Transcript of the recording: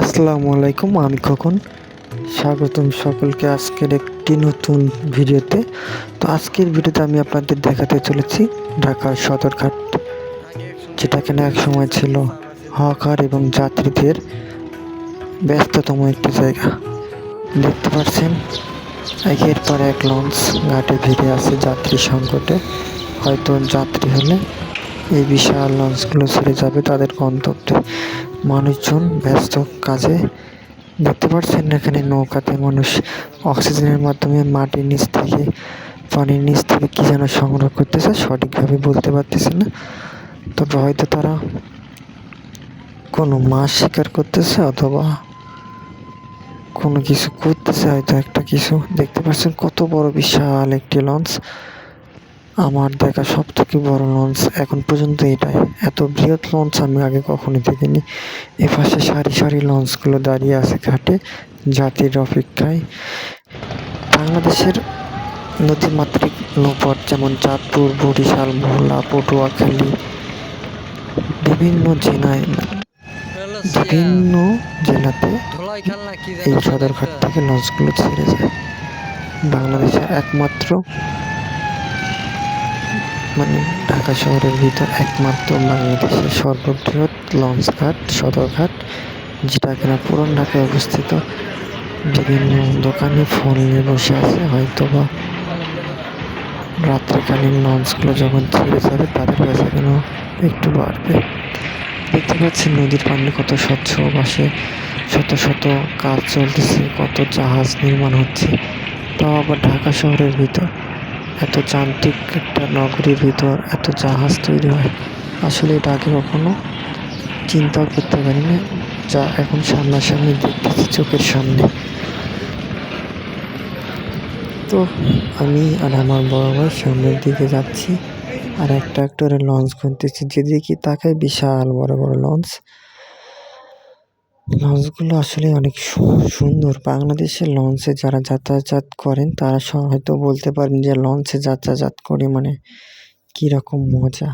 আসসালামু আলাইকুম, আমি খোকন। স্বাগতম সকলকে আজকের একটি নতুন ভিডিওতে। তো আজকের ভিডিওতে আমি আপনাদের দেখাতে চলেছি ঢাকার সদরঘাট, যেটা কিনা এক সময় ছিল হকার এবং যাত্রীদের ব্যস্ততম একটি জায়গা। দেখতে পাচ্ছেন একের পর এক লঞ্চ ঘাটে ভিড়ে আছে যাত্রী সংকটে। হয়তো যাত্রী হলে এই বিশাল লঞ্চগুলো ছেড়ে যাবে তাদের গন্তব্যে। মানুষজন ব্যস্ত কাজে। দেখতে পাচ্ছেন এখানে নৌকাতে মানুষ অক্সিজেনের মাধ্যমে মাটির নিচ থেকে, পানির নিচ থেকে কি যেন সংগ্রহ করতেছে, সঠিকভাবে বলতে পারতেছে না। তবে হয়তো তারা কোনো মাছ শিকার করতেছে অথবা কোনো কিছু করতেছে, হয়তো একটা কিছু। দেখতে পাচ্ছেন কত বড় বিশাল একটি লঞ্চ, আমার দেখা সব থেকে বড় লঞ্চ এখন পর্যন্ত এটাই। এত বৃহৎ লঞ্চ আমি আগে কখনো দেখিনি। এপাশে সারি সারি লঞ্চগুলো দাঁড়িয়ে আছে ঘাটে যাত্রীর অপেক্ষায়। বাংলাদেশের নদীমাতৃক নৌপথ যেমন চাঁদপুর, বরিশাল, ভোলা, পটুয়াখালী, বিভিন্ন জেলায় বিভিন্ন জেলাতে এই সদরঘাট থেকে লঞ্চগুলো ছেড়ে যায়। বাংলাদেশের একমাত্র ঢাকা শহরের ভিতর একমাত্র বাংলাদেশের সর্ববৃহৎ লঞ্চ ঘাট সদরঘাট, যেটা কিনা পুরান ঢাকায় অবস্থিত। বিভিন্ন দোকানে ফোন নিয়ে বসে আছে, হয়তো বা রাত্রিকালীন লঞ্চগুলো যখন ছেড়ে যাবে তাদের কাছে কেন একটু বাড়বে। দেখতে পাচ্ছি নদীর পানি কত স্বচ্ছ, পাশে শত শত কাজ চলতেছে, কত জাহাজ নির্মাণ হচ্ছে। তাও আবার ঢাকা শহরের ভিতর, এত যান্ত্রিক একটা নগরীর ভিতর এত জাহাজ তৈরি হয়, আসলে এটা আগে কখনো চিন্তাও করতে পারি না, যা এখন সামনাসামনি দেখতেছি চোখের সামনে। তো আমি আর আমার বড় ভাই সামনের দিকে যাচ্ছি, আর একটা করে লঞ্চ খুঁজতেছি। যেদিকে তাকায় বিশাল বড় বড় লঞ্চ। লঞ্চগুলো আসলে অনেক সুন্দর। বাংলাদেশের লঞ্চে যারা যাতায়াত করেন তারা হয়তো বলতে পারেন যে লঞ্চে যাতায়াত করে মানে কীরকম মজা।